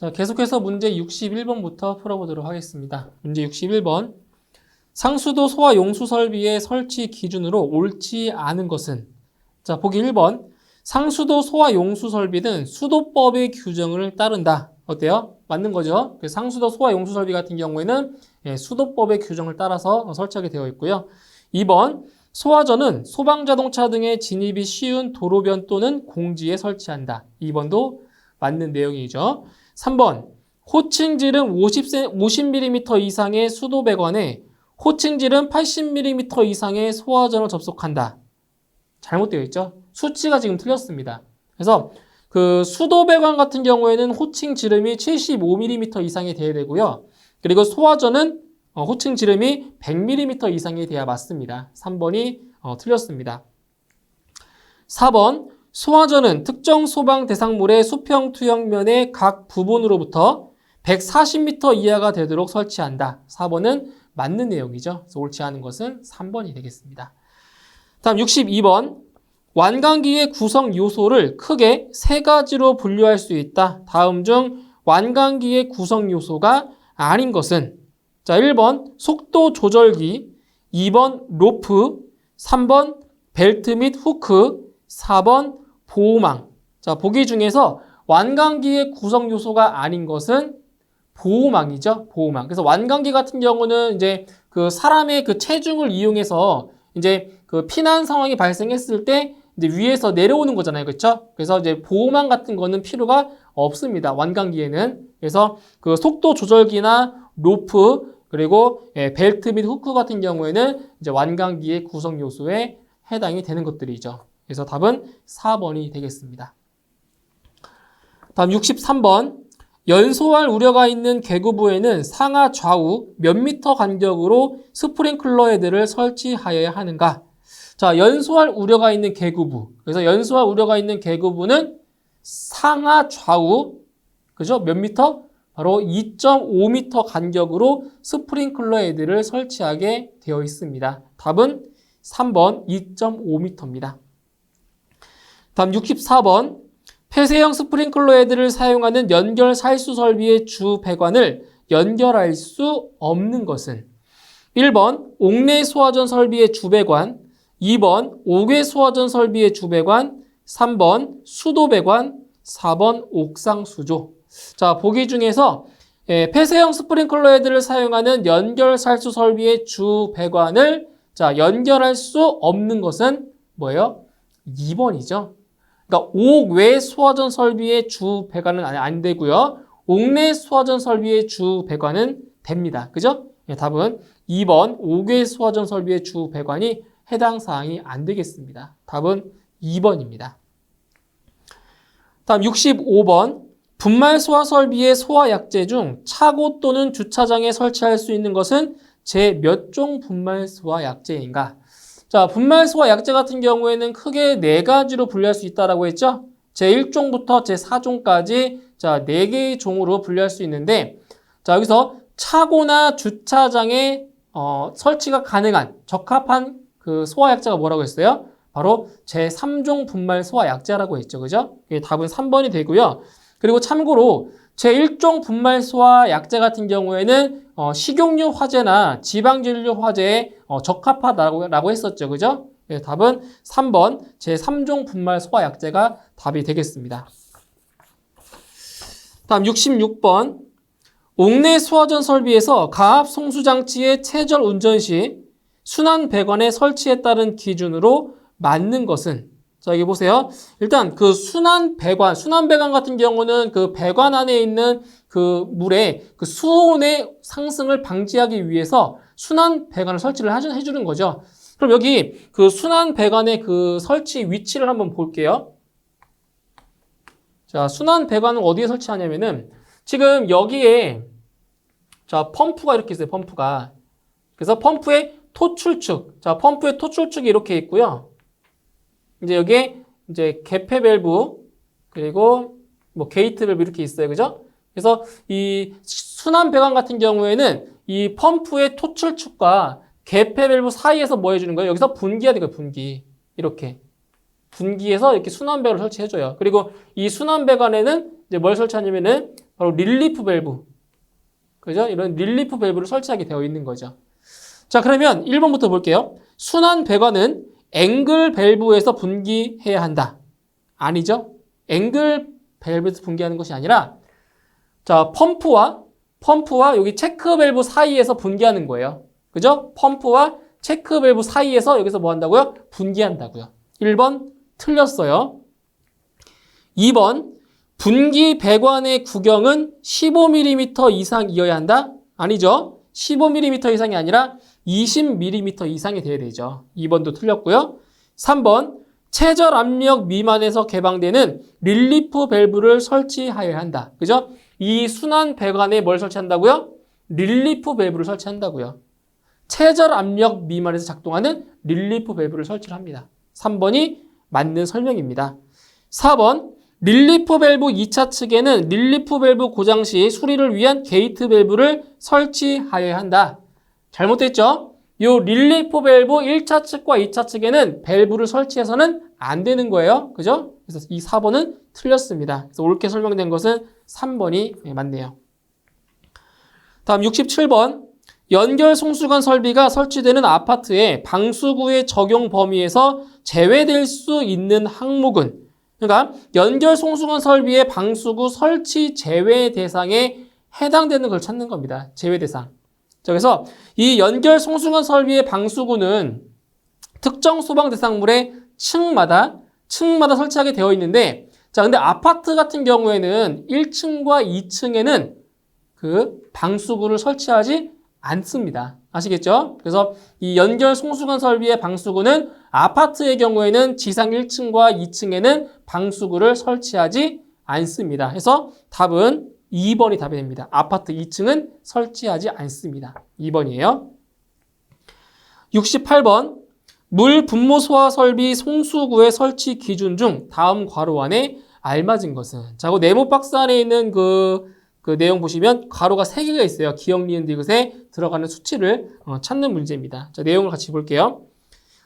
자, 계속해서 문제 61번부터 풀어보도록 하겠습니다. 문제 61번. 상수도 소화 용수 설비의 설치 기준으로 옳지 않은 것은? 자, 보기 1번. 상수도 소화 용수 설비는 수도법의 규정을 따른다. 어때요? 맞는 거죠? 상수도 소화 용수 설비 같은 경우에는 수도법의 규정을 따라서 설치하게 되어 있고요. 2번. 소화전은 소방자동차 등의 진입이 쉬운 도로변 또는 공지에 설치한다. 2번도 맞는 내용이죠. 3번. 호칭지름 50mm 이상의 수도배관에 호칭지름 80mm 이상의 소화전을 접속한다. 잘못되어 있죠? 수치가 지금 틀렸습니다. 그래서 그 수도배관 같은 경우에는 호칭지름이 75mm 이상이 돼야 되고요. 그리고 소화전은 호칭지름이 100mm 이상이 돼야 맞습니다. 3번이 틀렸습니다. 4번. 소화전은 특정 소방 대상물의 수평 투영면의 각 부분으로부터 140m 이하가 되도록 설치한다. 4번은 맞는 내용이죠. 그래서 옳지 않은 것은 3번이 되겠습니다. 다음 62번. 완강기의 구성 요소를 크게 세 가지로 분류할 수 있다. 다음 중 완강기의 구성 요소가 아닌 것은? 자, 1번 속도 조절기, 2번 로프, 3번 벨트 및 후크, 4번 보호망. 자, 보기 중에서 완강기의 구성 요소가 아닌 것은 보호망이죠. 보호망. 그래서 완강기 같은 경우는 이제 그 사람의 그 체중을 이용해서 이제 그 피난 상황이 발생했을 때 이제 위에서 내려오는 거잖아요. 그렇죠? 그래서 이제 보호망 같은 거는 필요가 없습니다. 완강기에는. 그래서 그 속도 조절기나 로프 그리고 벨트 및 후크 같은 경우에는 이제 완강기의 구성 요소에 해당이 되는 것들이죠. 그래서 답은 4번이 되겠습니다. 다음 63번. 연소할 우려가 있는 계구부에는 상하 좌우 몇 미터 간격으로 스프링클러 헤드를 설치하여야 하는가? 자, 연소할 우려가 있는 계구부. 그래서 연소할 우려가 있는 계구부는 상하 좌우, 그죠? 몇 미터? 바로 2.5m 간격으로 스프링클러 헤드를 설치하게 되어 있습니다. 답은 3번 2.5m입니다. 다음 64번. 폐쇄형 스프링클러 헤드를 사용하는 연결 살수 설비의 주 배관을 연결할 수 없는 것은? 1번 옥내 소화전 설비의 주배관, 2번 옥외 소화전 설비의 주배관, 3번 수도배관, 4번 옥상 수조. 자, 보기 중에서 폐쇄형 스프링클러 헤드를 사용하는 연결 살수 설비의 주배관을 자, 연결할 수 없는 것은 뭐예요? 2번이죠. 그러니까 옥외 소화전 설비의 주 배관은 안 되고요. 옥내 소화전 설비의 주 배관은 됩니다. 그죠? 답은 2번 옥외 소화전 설비의 주 배관이 해당 사항이 안 되겠습니다. 답은 2번입니다. 다음 65번. 분말 소화 설비의 소화 약재 중 차고 또는 주차장에 설치할 수 있는 것은 제 몇 종 분말 소화 약재인가? 자, 분말 소화 약재 같은 경우에는 크게 4가지로 분류할 수 있다라고 했죠? 제1종부터 제4종까지 자, 4개의 종으로 분류할 수 있는데 자, 여기서 차고나 주차장에 설치가 가능한 적합한 그 소화 약재가 뭐라고 했어요? 바로 제3종 분말 소화 약재라고 했죠. 그죠? 답은 3번이 되고요. 그리고 참고로 제1종 분말 소화 약재 같은 경우에는 식용유 화재나 지방진료 화재에 적합하다고 했었죠. 그죠? 답은 3번 제3종 분말 소화 약재가 답이 되겠습니다. 다음 66번. 옥내 소화전 설비에서 가압 송수장치의 체절 운전 시 순환 배관의 설치에 따른 기준으로 맞는 것은? 자, 여기 보세요. 일단 그 순환 배관 같은 경우는 그 배관 안에 있는 그 물의 그 수온의 상승을 방지하기 위해서 순환 배관을 설치를 해주는 거죠. 그럼 여기 그 순환 배관의 그 설치 위치를 한번 볼게요. 자, 순환 배관을 어디에 설치하냐면은 지금 여기에 자, 펌프가 이렇게 있어요. 펌프가. 그래서 펌프의 토출축. 자, 펌프의 토출축이 이렇게 있고요. 이제 여기에 이제 개폐 밸브 그리고 뭐 게이트 밸브 이렇게 있어요. 그죠? 그래서 이 순환 배관 같은 경우에는 이 펌프의 토출축과 개폐 밸브 사이에서 뭐 해주는 거예요? 여기서 분기해야 되고요. 분기. 이렇게. 분기해서 이렇게 순환 배관을 설치해줘요. 그리고 이 순환 배관에는 이제 뭘 설치하냐면은 바로 릴리프 밸브. 그죠? 이런 릴리프 밸브를 설치하게 되어 있는 거죠. 자, 그러면 1번부터 볼게요. 순환 배관은 앵글 밸브에서 분기해야 한다. 아니죠? 앵글 밸브에서 분기하는 것이 아니라 자, 펌프와 여기 체크 밸브 사이에서 분기하는 거예요. 그죠? 펌프와 체크 밸브 사이에서 여기서 뭐 한다고요? 분기한다고요. 1번 틀렸어요. 2번 분기 배관의 구경은 15mm 이상이어야 한다? 아니죠. 15mm 이상이 아니라 20mm 이상이 돼야 되죠. 2번도 틀렸고요. 3번 최저 압력 미만에서 개방되는 릴리프 밸브를 설치하여야 한다. 그죠? 이 순환 배관에 뭘 설치한다고요? 릴리프 밸브를 설치한다고요. 최저 압력 미만에서 작동하는 릴리프 밸브를 설치를 합니다. 3번이 맞는 설명입니다. 4번 릴리프 밸브 2차 측에는 릴리프 밸브 고장 시 수리를 위한 게이트 밸브를 설치하여야 한다. 잘못됐죠? 이 릴리프 밸브 1차 측과 2차 측에는 밸브를 설치해서는 안 되는 거예요. 그죠? 그래서 이 4번은 틀렸습니다. 그래서 옳게 설명된 것은 3번이 맞네요. 다음 67번. 연결 송수관 설비가 설치되는 아파트의 방수구의 적용 범위에서 제외될 수 있는 항목은, 그러니까 연결 송수관 설비의 방수구 설치 제외 대상에 해당되는 걸 찾는 겁니다. 제외 대상. 자, 그래서 이 연결 송수관 설비의 방수구는 특정 소방 대상물의 층마다 설치하게 되어 있는데, 자, 근데 아파트 같은 경우에는 1층과 2층에는 그 방수구를 설치하지 않습니다. 아시겠죠? 그래서 이 연결 송수관 설비의 방수구는 아파트의 경우에는 지상 1층과 2층에는 방수구를 설치하지 않습니다. 그래서 답은 2번이 답이 됩니다. 아파트 2층은 설치하지 않습니다. 2번이에요. 68번. 물 분무 소화 설비 송수구의 설치 기준 중 다음 괄호 안에 알맞은 것은? 자, 그 네모 박스 안에 있는 그 내용 보시면 괄호가 3개가 있어요. 기역, 니은, 디귿에 들어가는 수치를 찾는 문제입니다. 자, 내용을 같이 볼게요.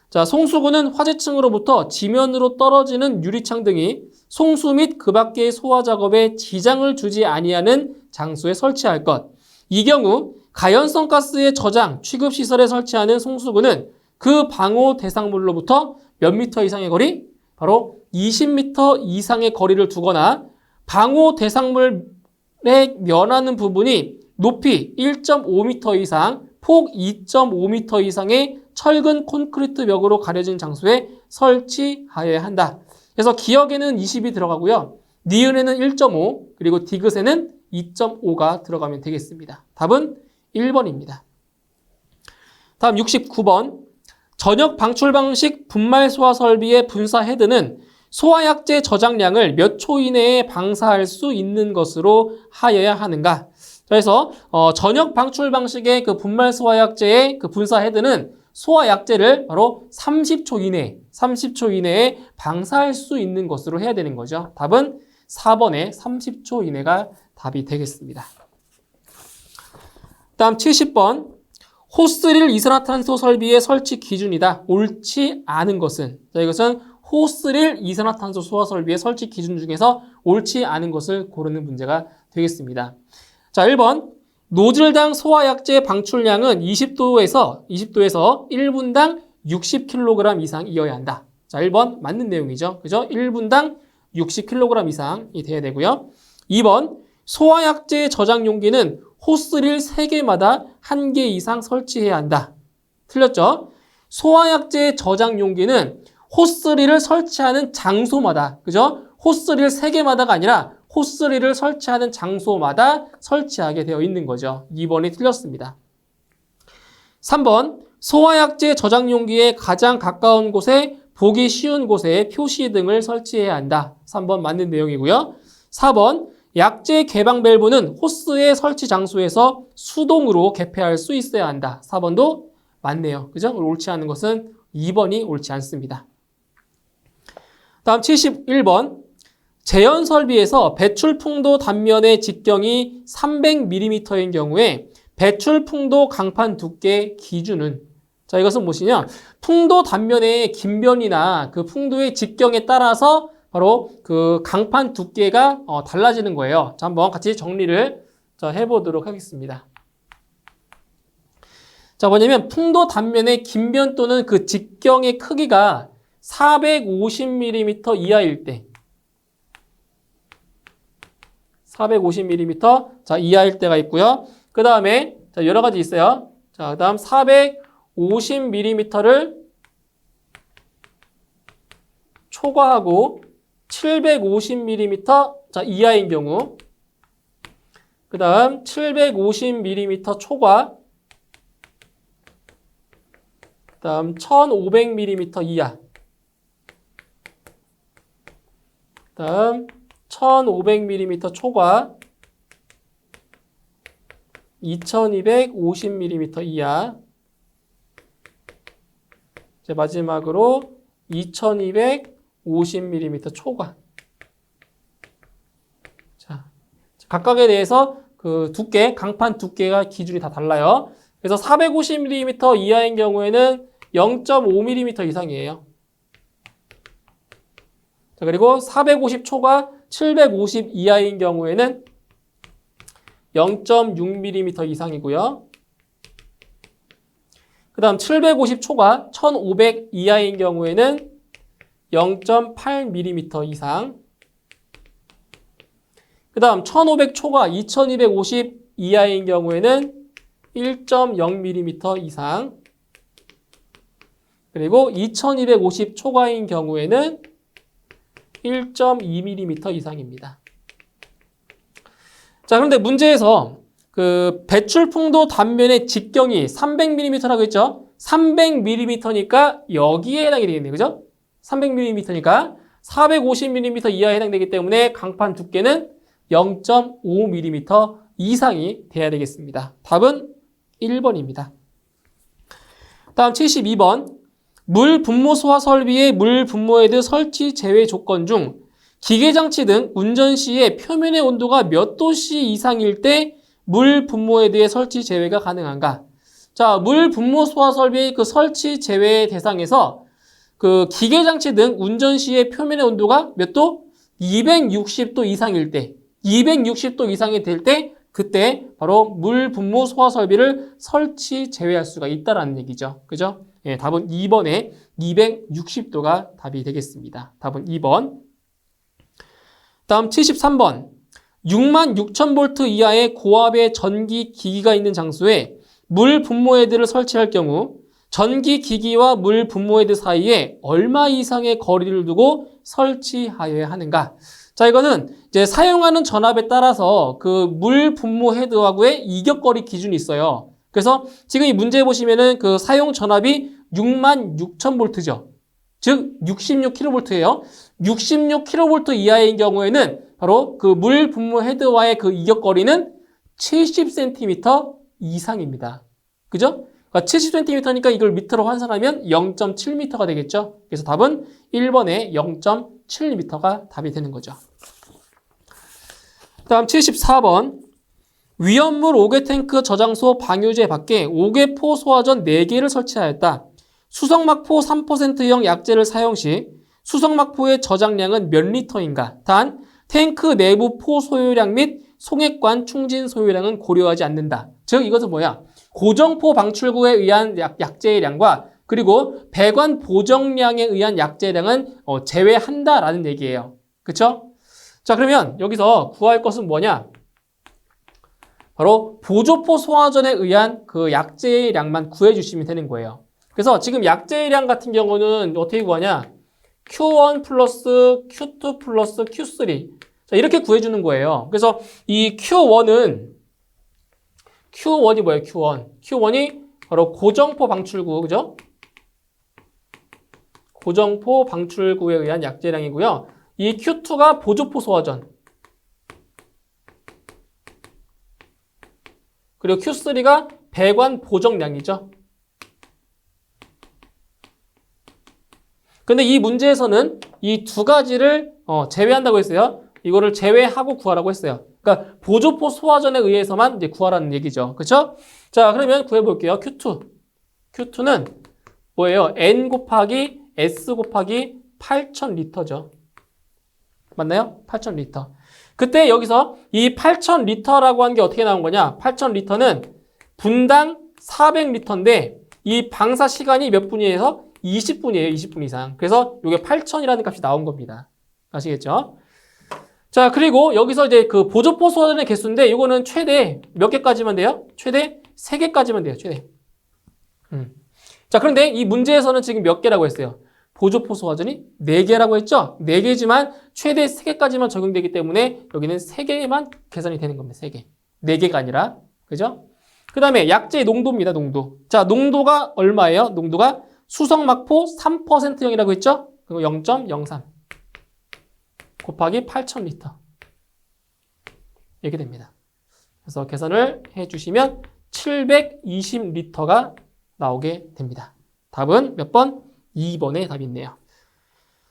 자, 송수구는 화재층으로부터 지면으로 떨어지는 유리창 등이 송수 및 그 밖의 소화 작업에 지장을 주지 아니하는 장소에 설치할 것. 이 경우 가연성 가스의 저장, 취급 시설에 설치하는 송수구는 그 방호 대상물로부터 몇 미터 이상의 거리? 바로 20m 이상의 거리를 두거나 방호 대상물에 면하는 부분이 높이 1.5m 이상, 폭 2.5m 이상의 철근 콘크리트 벽으로 가려진 장소에 설치하여야 한다. 그래서 기역에는 20이 들어가고요. 니은에는 1.5, 그리고 디귿에는 2.5가 들어가면 되겠습니다. 답은 1번입니다. 다음 69번. 전역 방출 방식 분말 소화 설비의 분사 헤드는 소화약제 저장량을 몇 초 이내에 방사할 수 있는 것으로 하여야 하는가? 그래서 전역 방출 방식의 그 분말 소화약제의 그 분사 헤드는 소화약제를 바로 30초 이내에 방사할 수 있는 것으로 해야 되는 거죠. 답은 4번의 30초 이내가 답이 되겠습니다. 다음 70번. 호스릴 이산화탄소 설비의 설치 기준이다. 옳지 않은 것은? 자, 이것은 호스릴 이산화탄소 소화 설비의 설치 기준 중에서 옳지 않은 것을 고르는 문제가 되겠습니다. 자, 1번. 노즐당 소화약제 방출량은 20도에서 1분당 60kg 이상이어야 한다. 자, 1번 맞는 내용이죠. 그죠? 1분당 60kg 이상이 돼야 되고요. 2번. 소화약제 저장 용기는 호스릴 3개마다 1개 이상 설치해야 한다. 틀렸죠? 소화약제 저장 용기는 호스릴을 설치하는 장소마다, 그죠? 호스릴 3개마다가 아니라 호스릴을 설치하는 장소마다 설치하게 되어 있는 거죠. 2번이 틀렸습니다. 3번. 소화약제 저장 용기에 가장 가까운 곳에 보기 쉬운 곳에 표시 등을 설치해야 한다. 3번 맞는 내용이고요. 4번. 약제 개방 밸브는 호스의 설치 장소에서 수동으로 개폐할 수 있어야 한다. 4번도 맞네요. 그죠? 옳지 않은 것은 2번이 옳지 않습니다. 다음 71번. 제연 설비에서 배출 풍도 단면의 직경이 300mm인 경우에 배출 풍도 강판 두께 기준은? 자, 이것은 무엇이냐? 풍도 단면의 긴변이나 그 풍도의 직경에 따라서 바로 그 강판 두께가 달라지는 거예요. 자, 한번 같이 정리를 해보도록 하겠습니다. 자, 뭐냐면 풍도 단면의 긴변 또는 그 직경의 크기가 450mm 이하일 때 450mm 이하일 때가 있고요. 그 다음에 여러 가지 있어요. 자, 그 다음 450mm를 초과하고 750mm 이하인 경우, 그 다음 750mm 초과, 그 다음 1500mm 이하, 그 다음 1500mm 초과, 2250mm 이하, 이제 마지막으로 2250mm 초과. 자, 각각에 대해서 그 두께, 강판 두께가 기준이 다 달라요. 그래서 450mm 이하인 경우에는 0.5mm 이상이에요. 자, 그리고 450 초과 750 이하인 경우에는 0.6mm 이상이고요. 그 다음 750 초과 1500 이하인 경우에는 0.8mm 이상. 그 다음 1500 초과 2250 이하인 경우에는 1.0mm 이상. 그리고 2250 초과인 경우에는 1.2mm 이상입니다. 자, 그런데 문제에서 그 배출풍도 단면의 직경이 300mm라고 했죠? 300mm니까 여기에 해당이 되겠네요. 그죠? 300mm니까 450mm 이하에 해당되기 때문에 강판 두께는 0.5mm 이상이 돼야 되겠습니다. 답은 1번입니다. 다음 72번. 물 분모 소화 설비의 물 분모 헤드 설치 제외 조건 중 기계장치 등 운전 시에 표면의 온도가 몇 도씨 이상일 때 물 분모 헤드의 설치 제외가 가능한가? 자, 물 분모 소화 설비의 그 설치 제외 대상에서 그 기계장치 등 운전 시에 표면의 온도가 몇 도? 260도 이상일 때, 260도 이상이 될 때 그때 바로 물 분모 소화 설비를 설치 제외할 수가 있다라는 얘기죠. 그죠? 예, 답은 2번에 260도가 답이 되겠습니다. 답은 2번. 다음 73번. 66,000V 이하의 고압의 전기 기기가 있는 장소에 물 분모 헤드를 설치할 경우 전기 기기와 물 분모 헤드 사이에 얼마 이상의 거리를 두고 설치하여야 하는가? 자, 이거는 이제 사용하는 전압에 따라서 그 물 분모 헤드하고의 이격거리 기준이 있어요. 그래서 지금 이 문제 보시면은 그 사용 전압이 66,000V죠. 즉 66kV예요. 66kV 이하인 경우에는 바로 그 물 분모 헤드와의 그 이격거리는 70cm 이상입니다. 그죠? 그러니까 70cm니까 이걸 미터로 환산하면 0.7m가 되겠죠. 그래서 답은 1번에 0.7m가 답이 되는 거죠. 다음 74번. 위험물 5개 탱크 저장소 방유제 밖에 5개 포 소화전 4개를 설치하였다. 수성막포 3%형 약재를 사용 시 수성막포의 저장량은 몇 리터인가? 단, 탱크 내부 포 소요량 및 송액관 충진 소요량은 고려하지 않는다. 즉 이것은 뭐야? 고정포 방출구에 의한 약재의 량과 그리고 배관 보정량에 의한 약재량은 제외한다라는 얘기예요. 그쵸? 자, 그러면 여기서 구할 것은 뭐냐? 바로 보조포 소화전에 의한 그 약재의 량만 구해주시면 되는 거예요. 그래서 지금 약재의 량 같은 경우는 어떻게 구하냐? Q1 플러스 Q2 플러스 Q3. 자, 이렇게 구해주는 거예요. 그래서 이 Q1이 뭐예요? Q1이 바로 고정포 방출구, 그죠? 고정포 방출구에 의한 약재량이고요. 이 Q2가 보조포 소화전. 그리고 Q3가 배관 보정량이죠. 근데 이 문제에서는 이 두 가지를 제외한다고 했어요. 이거를 제외하고 구하라고 했어요. 그러니까 보조포 소화전에 의해서만 이제 구하라는 얘기죠. 그렇죠? 자, 그러면 구해볼게요. Q2는 뭐예요? N 곱하기 S 곱하기 8,000리터죠. 맞나요? 8,000리터. 그때 여기서 이 8,000리터라고 한 게 어떻게 나온 거냐? 8,000리터는 분당 400리터인데 이 방사 시간이 몇 분이에요? 20분이에요. 20분 이상. 그래서 이게 8,000이라는 값이 나온 겁니다. 아시겠죠? 자, 그리고 여기서 이제 그 보조포 소화전의 개수인데 이거는 최대 몇 개까지만 돼요? 최대 3개까지만 돼요. 최대. 자, 그런데 이 문제에서는 지금 몇 개라고 했어요? 보조포 소화전이 4개라고 했죠? 4개지만 최대 3개까지만 적용되기 때문에 여기는 3개만 계산이 되는 겁니다. 3개. 4개가 아니라. 그죠? 그 다음에 약재의 농도입니다. 농도. 자, 농도가 얼마예요? 농도가 수성막포 3%형이라고 했죠? 그리고 0.03 곱하기 8,000리터. 이렇게 됩니다. 그래서 계산을 해주시면 720리터가 나오게 됩니다. 답은 몇 번? 2번의 답이 있네요.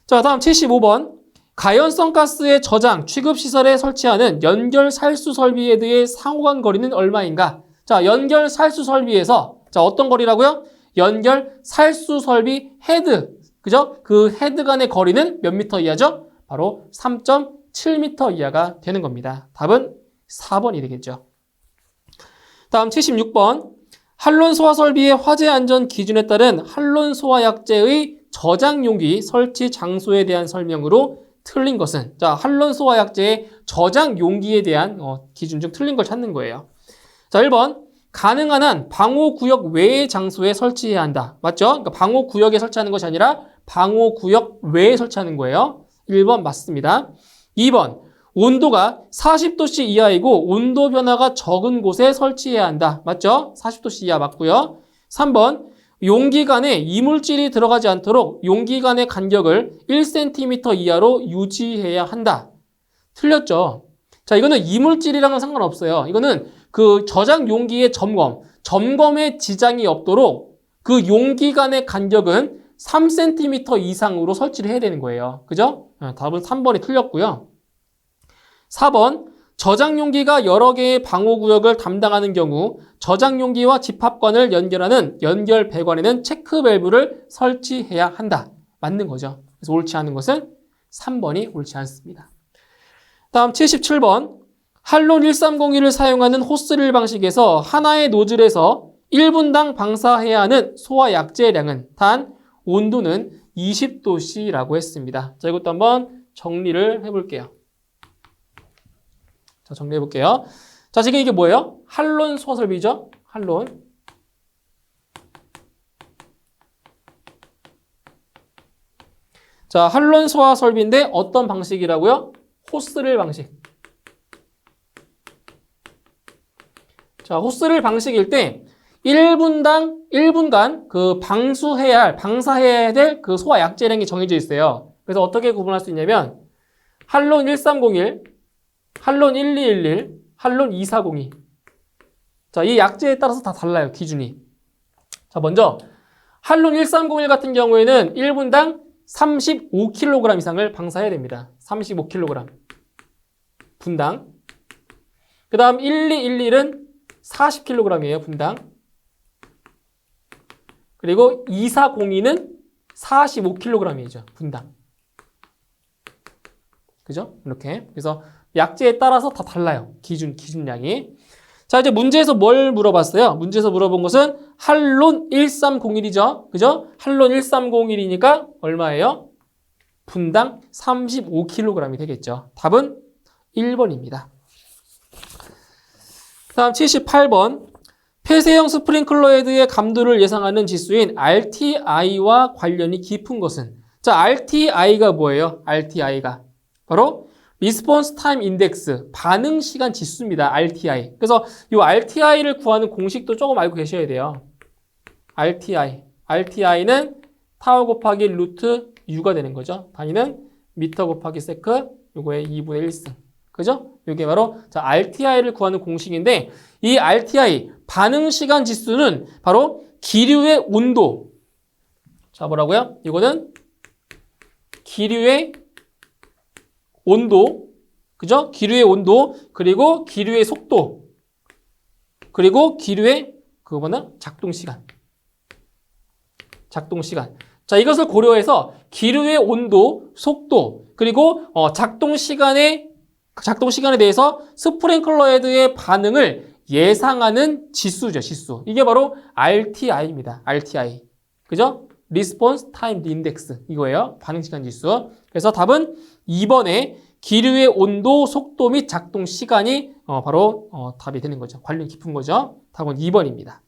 자, 다음 75번. 가연성 가스의 저장, 취급시설에 설치하는 연결 살수 설비에 대해 상호간 거리는 얼마인가? 자, 연결 살수 설비에서, 자, 어떤 거리라고요? 연결 살수 설비 헤드. 그죠? 그 헤드 간의 거리는 몇 미터 이하죠? 바로 3.7m 이하가 되는 겁니다. 답은 4번이 되겠죠. 다음 76번. 한론 소화 설비의 화재 안전 기준에 따른 한론 소화 약재의 저장 용기 설치 장소에 대한 설명으로 틀린 것은, 자, 한론 소화 약재의 저장 용기에 대한 기준 중 틀린 걸 찾는 거예요. 자, 1번. 가능한 한 방호구역 외의 장소에 설치해야 한다. 맞죠? 그러니까 방호구역에 설치하는 것이 아니라 방호구역 외에 설치하는 거예요. 1번 맞습니다. 2번. 온도가 40도씨 이하이고 온도 변화가 적은 곳에 설치해야 한다. 맞죠? 40도씨 이하 맞고요. 3번. 용기 간에 이물질이 들어가지 않도록 용기 간의 간격을 1cm 이하로 유지해야 한다. 틀렸죠? 자, 이거는 이물질이랑은 상관없어요. 이거는 그 저장 용기의 점검에 지장이 없도록 그 용기 간의 간격은 3cm 이상으로 설치를 해야 되는 거예요. 그죠? 답은 3번이 틀렸고요. 4번. 저장 용기가 여러 개의 방호구역을 담당하는 경우 저장 용기와 집합관을 연결하는 연결 배관에는 체크 밸브를 설치해야 한다. 맞는 거죠. 그래서 옳지 않은 것은 3번이 옳지 않습니다. 다음 77번. 한론 1301을 사용하는 호스릴 방식에서 하나의 노즐에서 1분당 방사해야 하는 소화 약재량은 단 온도는 20도씨라고 했습니다. 자, 이것도 한번 정리를 해볼게요. 자, 정리해 볼게요. 자, 지금 이게 뭐예요? 한론 소화 설비죠? 한론. 자, 한론 소화 설비인데 어떤 방식이라고요? 호스릴 방식. 자, 호스릴 방식일 때 1분간 그 방사해야 될 그 소화 약재량이 정해져 있어요. 그래서 어떻게 구분할 수 있냐면 한론 1301, 한론 1211, 한론 2402. 자, 이 약재에 따라서 다 달라요, 기준이. 자, 먼저 한론 1301 같은 경우에는 1분당 35kg 이상을 방사해야 됩니다. 35kg 분당. 그 다음 1211은 40kg이에요, 분당. 그리고 2402는 45kg이죠, 분당. 그죠? 이렇게. 그래서 약재에 따라서 다 달라요. 기준량이. 자, 이제 문제에서 뭘 물어봤어요? 문제에서 물어본 것은 한론 1301이죠. 그죠? 한론 1301이니까 얼마예요? 분당 35kg이 되겠죠. 답은 1번입니다. 다음 78번. 폐쇄형 스프링클러 헤드의 감도를 예상하는 지수인 RTI와 관련이 깊은 것은? 자, RTI가 뭐예요? RTI가 바로 리스폰스 타임 인덱스, 반응 시간 지수입니다. RTI. 그래서 이 RTI를 구하는 공식도 조금 알고 계셔야 돼요. RTI는 타워 곱하기 루트 U가 되는 거죠. 단위는 미터 곱하기 세크, 요거의 2분의 1승. 그죠? 이게 바로 자, RTI를 구하는 공식인데 이 RTI, 반응 시간 지수는 바로 기류의 온도. 자, 뭐라고요? 이거는 기류의 온도, 그죠? 기류의 온도, 그리고 기류의 속도, 그리고 기류의 그거는 작동 시간. 자, 이것을 고려해서 기류의 온도, 속도, 그리고 작동 시간에 대해서 스프링클러 헤드의 반응을 예상하는 지수죠, 지수. 이게 바로 RTI입니다. RTI. 그죠? Response Time Index. 이거예요. 반응 시간 지수. 그래서 답은 2번에 기류의 온도, 속도 및 작동 시간이 바로 답이 되는 거죠. 관련이 깊은 거죠. 답은 2번입니다.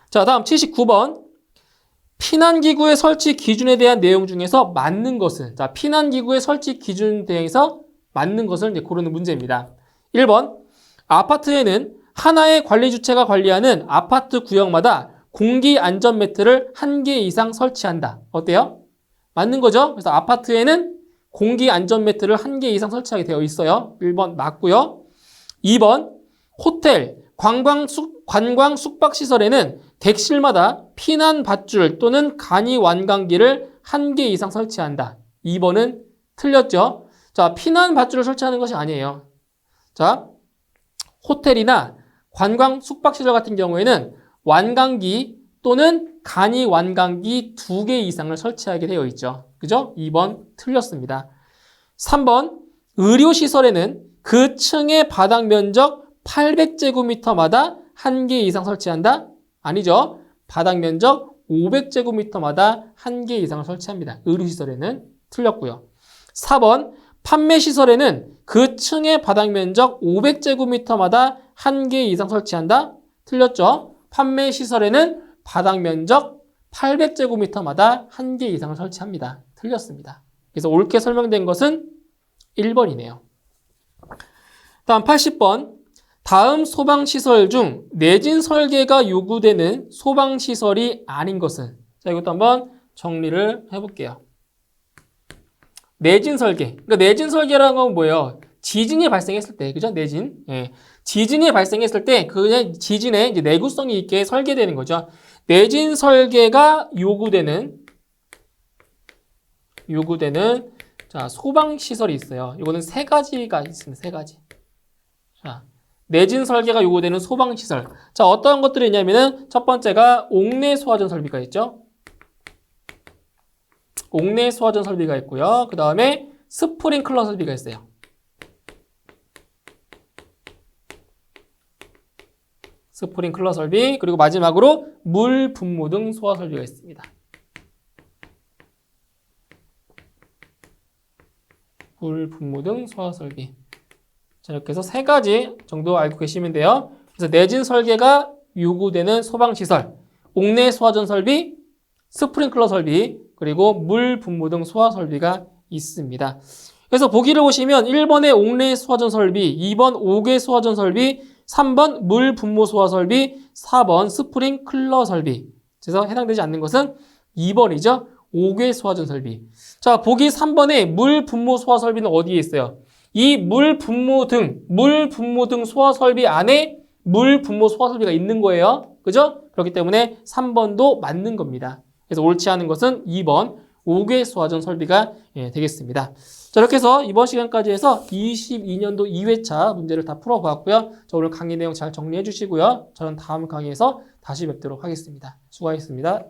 자, 다음 79번. 피난기구의 설치 기준에 대한 내용 중에서 맞는 것은, 자, 피난기구의 설치 기준 대해서 맞는 것을 이제 고르는 문제입니다. 1번, 아파트에는 하나의 관리 주체가 관리하는 아파트 구역마다 공기 안전 매트를 1개 이상 설치한다. 어때요? 맞는 거죠? 그래서 아파트에는 공기 안전 매트를 1개 이상 설치하게 되어 있어요. 1번 맞고요. 2번, 호텔, 관광 숙박시설에는 객실마다 피난 밧줄 또는 간이 완강기를 1개 이상 설치한다. 2번은 틀렸죠? 자, 피난 밧줄을 설치하는 것이 아니에요. 자, 호텔이나 관광 숙박시설 같은 경우에는 완강기 또는 간이 완강기 2개 이상을 설치하게 되어 있죠. 그죠? 2번 틀렸습니다. 3번, 의료시설에는 그 층의 바닥 면적 800제곱미터마다 1개 이상 설치한다? 아니죠. 바닥 면적 500제곱미터마다 1개 이상을 설치합니다. 의료시설에는 틀렸고요. 4번, 판매시설에는 그 층의 바닥 면적 500제곱미터마다 1개 이상 설치한다? 틀렸죠. 판매시설에는 바닥 면적 800제곱미터마다 1개 이상을 설치합니다. 틀렸습니다. 그래서 옳게 설명된 것은 1번이네요. 다음 80번. 다음 소방시설 중 내진 설계가 요구되는 소방시설이 아닌 것은? 자, 이것도 한번 정리를 해볼게요. 내진 설계. 그러니까 내진 설계라는 건 뭐예요? 지진이 발생했을 때, 그죠? 내진. 예. 지진이 발생했을 때, 그냥 지진에 이제 내구성이 있게 설계되는 거죠. 내진 설계가 요구되는 자, 소방시설이 있어요. 이거는 3가지가 있습니다. 3가지. 자, 내진 설계가 요구되는 소방시설. 자, 어떤 것들이 있냐면은 첫 번째가 옥내 소화전 설비가 있죠. 옥내 소화전 설비가 있고요. 그 다음에 스프링클러 설비가 있어요. 스프링클러 설비, 그리고 마지막으로 물 분무 등 소화 설비가 있습니다. 물 분무 등 소화 설비. 자, 이렇게 해서 3가지 정도 알고 계시면 돼요. 그래서 내진 설계가 요구되는 소방시설, 옥내 소화전 설비, 스프링클러 설비, 그리고 물 분무 등 소화 설비가 있습니다. 그래서 보기를 보시면 1번에 옥내 소화전 설비, 2번 옥외 소화전 설비, 3번 물 분무 소화 설비, 4번 스프링클러 설비. 그래서 해당되지 않는 것은 2번이죠. 옥외 소화전 설비. 자, 보기 3번에 물 분무 소화 설비는 어디에 있어요? 이 물 분무 등 소화 설비 안에 물 분무 소화 설비가 있는 거예요. 그죠? 그렇기 때문에 3번도 맞는 겁니다. 그래서 옳지 않은 것은 2번 옥외 소화전 설비가 되겠습니다. 자, 이렇게 해서 이번 시간까지 해서 22년도 2회차 문제를 다 풀어보았고요. 자, 오늘 강의 내용 잘 정리해 주시고요. 저는 다음 강의에서 다시 뵙도록 하겠습니다. 수고하셨습니다.